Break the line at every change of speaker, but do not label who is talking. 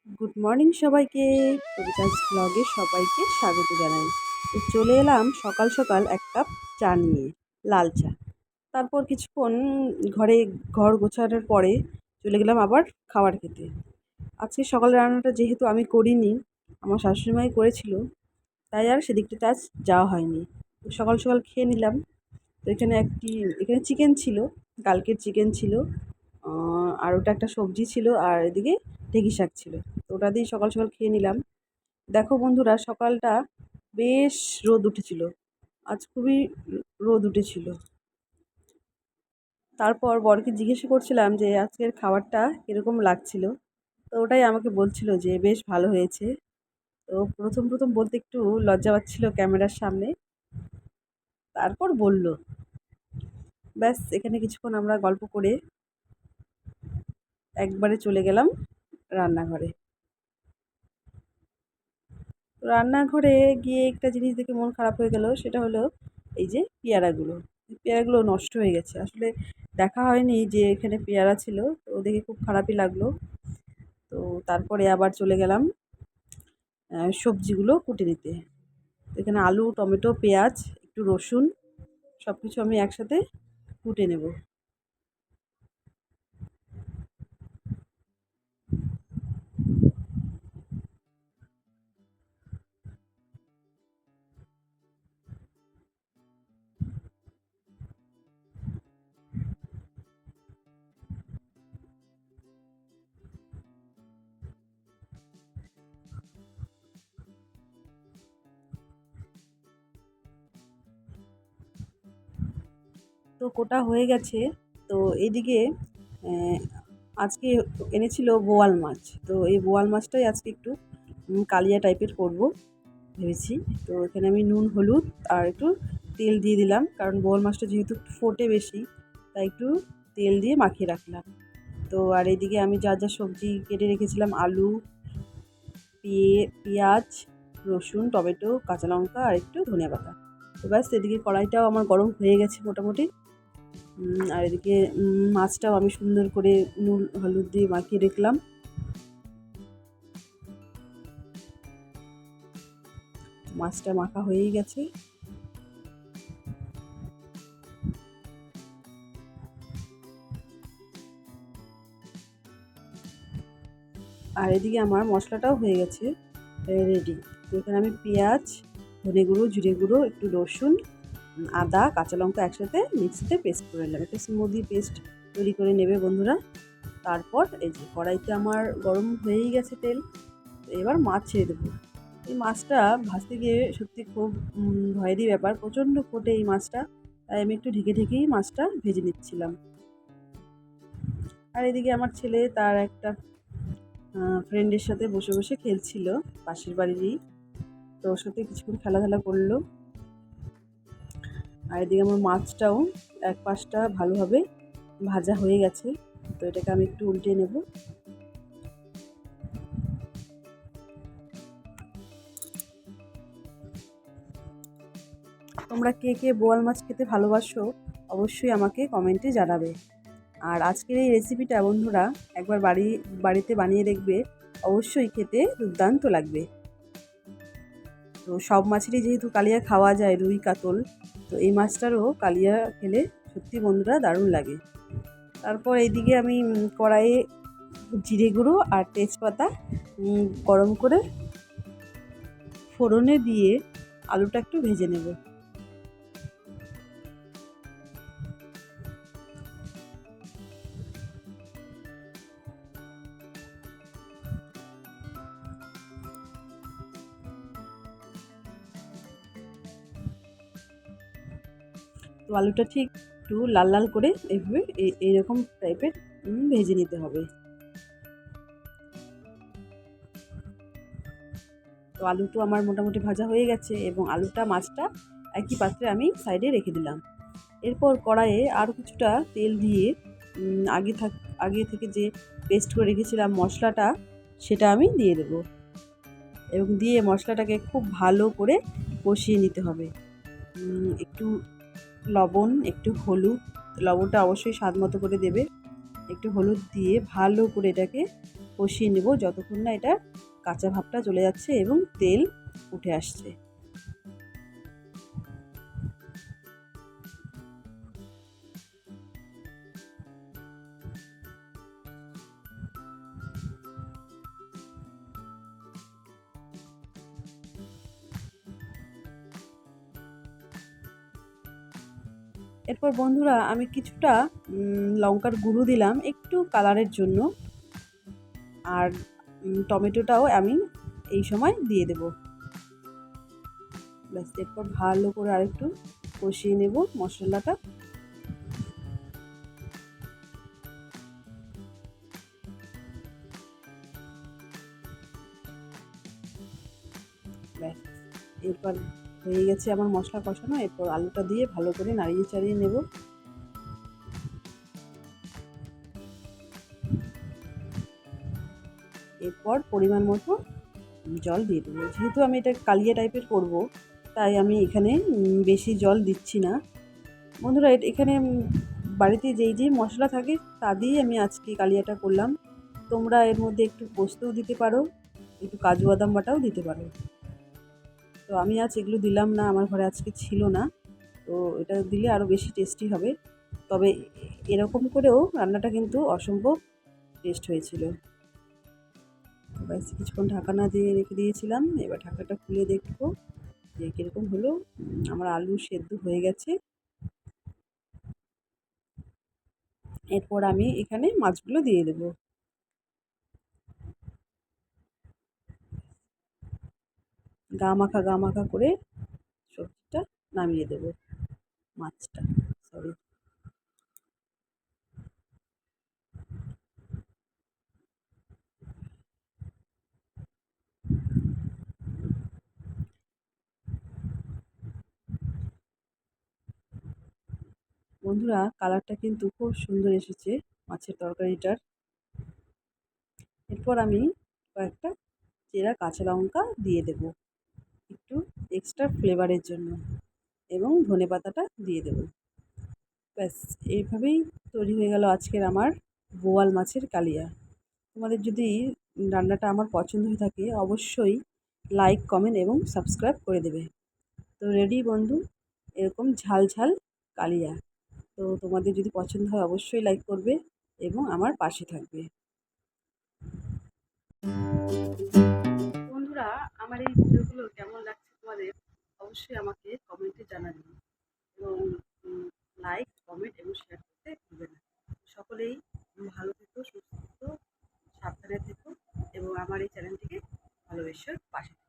Good morning সবাইকে। কবিতাস ব্লগে সবাইকে স্বাগত জানাই। তো চলে এলাম সকাল সকাল এক কাপ চা নিয়ে, লাল চা। তারপর কিছুক্ষণ ঘর গোছানোর পরে চলে গেলাম আবার খাবার খেতে। আজকে সকালের রান্নাটা যেহেতু আমি করিনি, আমার শাশুড়িমাই করেছিল, তাই আর সেদিকটাতে আজ যাওয়া হয়নি। তো সকাল সকাল খেয়ে নিলাম। তো এখানে চিকেন ছিল, কালকের চিকেন ছিল, আর ওটা একটা সবজি ছিল, আর এদিকে ঢেঁকি শাক ছিল। তো ওটা দিয়েই সকাল সকাল খেয়ে নিলাম। দেখো বন্ধুরা, সকালটা বেশ রোদ উঠেছিল, আজ খুবই রোদ উঠেছিল। তারপর বরকে জিজ্ঞেস করছিলাম যে আজকের খাবারটা কীরকম লাগছিল। তো ওটাই আমাকে বলছিল যে বেশ ভালো হয়েছে। তো প্রথম প্রথম বলতে একটু লজ্জা পাচ্ছিল ক্যামেরার সামনে, তারপর বলল। ব্যাস, এখানে কিছুক্ষণ আমরা গল্প করে একবারে চলে গেলাম রান্নাঘরে। রান্নাঘরে গিয়ে একটা জিনিস দেখে মন খারাপ হয়ে গেল, সেটা হলো এই যে পেয়ারাগুলো নষ্ট হয়ে গেছে। আসলে দেখা হয়নি যে এখানে পেয়ারা ছিল, তো দেখে খুব খারাপই লাগলো। তো তারপরে আবার চলে গেলাম সবজিগুলো কুটে নিতে। এখানে আলু, টমেটো, পেঁয়াজ, একটু রসুন, সব কিছু আমি একসাথে কুটে নেব। তো কোটা হয়ে গেছে। তো এইদিকে আহ, আজকে এনেছিল বোয়াল মাছ। তো এই বোয়াল মাছটাই আজকে একটু কালিয়া টাইপের করব ভেবেছি। তো এখানে আমি নুন, হলুদ আর একটু তেল দিয়ে দিলাম, কারণ বোয়াল মাছটা যেহেতু একটু ফোটে বেশি, তাই একটু তেল দিয়ে মাখিয়ে রাখলাম। তো আর এইদিকে আমি যা যা সবজি কেটে রেখেছিলাম, আলু, পেঁয়াজ, রসুন, টমেটো, কাঁচা লঙ্কা আর একটু ধনিয়া পাতা। তো ব্যাস, এদিকে কড়াইটাও আমার গরম হয়ে গেছে মোটামুটি। আর এদিকে মাছটাও আমি সুন্দর করে নুন হলুদ দিয়ে মাখিয়ে রাখলাম। মাছটা মাখা হয়েই গেছে। আর এদিকে আমার মশলাটাও হয়ে গেছে রেডি। তো এখানে আমি পেঁয়াজ, ধনে গুঁড়ো, জিরে গুঁড়ো, একটু রসুন, আদা, কাঁচা লঙ্কা একসাথে মিক্সিতে পেস্ট করে নিলাম। একটা স্মুদি পেস্ট তৈরি করে নেবে বন্ধুরা। তারপর এই যে কড়াইতে আমার গরম হয়েই গেছে তেল। এবার মাছ ছেড়ে দেবো। এই মাছটা ভাজতে গিয়ে সত্যি খুব ভয়েরই ব্যাপার, প্রচণ্ড ফোটে এই মাছটা। তাই আমি একটু ঢেকে ঢেকেই মাছটা ভেজে নিচ্ছিলাম। আর এদিকে আমার ছেলে তার একটা ফ্রেন্ডের সাথে বসে বসে খেলছিল, পাশের বাড়িরই। তো ওর সাথে কিছুক্ষণ খেলাধুলা করলো। আর এদিকে আমার মাছটাও এক পাশটা ভালোভাবে ভাজা হয়ে গেছে। তো এটাকে আমি একটু উল্টে নেব। তোমরা কে কে বোয়াল মাছ খেতে ভালোবাসো অবশ্যই আমাকে কমেন্টে জানাবে। আর আজকের এই রেসিপিটা বন্ধুরা একবার বাড়িতে বানিয়ে দেখবে, অবশ্যই খেতে দুর্দান্ত লাগবে। তো সব মাছেরই যেহেতু কালিয়া খাওয়া যায়, রুই, কাতল, তো এই মাছটারও কালিয়া খেলে সত্যি বন্ধুরা দারুণ লাগে। তারপর এইদিকে আমি কড়াইয়ে জিরে গুঁড়ো আর তেজপাতা গরম করে ফোড়নে দিয়ে আলুটা একটু ভেজে নেব। তো আলুটা ঠিক একটু লাল লাল করে এইভাবে এইরকম টাইপের ভেজে নিতে হবে। তো আলু তো আমার মোটামুটি ভাজা হয়ে গেছে, এবং আলুটা মাছটা একই পাত্রে আমি সাইডে রেখে দিলাম। এরপর কড়াইয়ে আরও কিছুটা তেল দিয়ে আগে আগে থেকে যে পেস্ট করে রেখেছিলাম মশলাটা, সেটা আমি দিয়ে দেবো, এবং দিয়ে মশলাটাকে খুব ভালো করে কষিয়ে নিতে হবে। একটু লবণ, একটু হলুদ, লবণটা অবশ্যই স্বাদ মতো করে দেবে, একটু হলুদ দিয়ে ভালো করে এটাকে কষিয়ে নেব যতক্ষণ না এটা কাঁচা ভাবটা চলে যাচ্ছে এবং তেল উঠে আসছে। এরপর বন্ধুরা আমি কিছুটা লঙ্কার গুঁড়ো দিলাম একটু কালারের জন্য, আর টমেটোটাও আমি এই সময় দিয়ে দেব। ব্যাস, এরপর ভালো করে আরেকটু কষিয়ে নেব মশলাটা। ব্যাস, এরপর হয়ে গেছে আমার মশলা কষানো। এরপর আলুটা দিয়ে ভালো করে নাড়িয়ে চাড়িয়ে নেব। এরপর পরিমাণ মতো জল দিয়ে দেবো। যেহেতু আমি এটা কালিয়া টাইপের করব, তাই আমি এখানে বেশি জল দিচ্ছি না। বন্ধুরা এখানে বাড়িতে যেই মশলা থাকে তা দিয়েই আমি আজকে কালিয়াটা করলাম। তোমরা এর মধ্যে একটু পোস্তও দিতে পারো, একটু কাজু বাদাম বাটাও দিতে পারো। তো আমি আজ এগুলো দিলাম না, আমার ঘরে আজকে ছিল না। তো এটা দিলে আরও বেশি টেস্টি হবে। তবে এরকম করেও রান্নাটা কিন্তু অসম্ভব টেস্ট হয়েছিল। ব্যাস, কিছুক্ষণ ঢাকা না দিয়ে রেখে দিয়েছিলাম। এবার ঢাকাটা খুলে দেখবো যে কীরকম হলো। আমার আলু সেদ্ধ হয়ে গেছে। এরপর আমি এখানে মাছগুলো দিয়ে দেবো। গা মাখা করে সবজিটা নামিয়ে দেবো, মাছটা সরি। বন্ধুরা কালারটা কিন্তু খুব সুন্দর এসেছে মাছের তরকারিটার। এরপর আমি কয়েকটা চেরা কাঁচা লঙ্কা দিয়ে দেব একটু এক্সট্রা ফ্লেভারের জন্য, এবং ধনেপাতাটা দিয়ে দেব। ব্যাস, এইভাবেই তৈরি হয়ে গেল আজকের আমার বোয়াল মাছের কালিয়া। তোমাদের যদি রান্নাটা আমার পছন্দ হয়ে থাকে অবশ্যই লাইক, কমেন্ট এবং সাবস্ক্রাইব করে দেবে। তো রেডি বন্ধু, এরকম ঝাল ঝাল কালিয়া। তো তোমাদের যদি পছন্দ হয় অবশ্যই লাইক করবে এবং আমার পাশে থাকবে। বন্ধুরা আমার এই ভিডিওগুলো কেমন লাগছে তোমাদের অবশ্যই আমাকে কমেন্টে জানাবেন, এবং লাইক, কমেন্ট এবং শেয়ার করতে ভুলবে না। সকলেই ভালো থেকো, সুস্থ থেকো, সাবধানে থেকো এবং আমার এই চ্যানেলটিকে ভালোবেসে পাশে থেকো।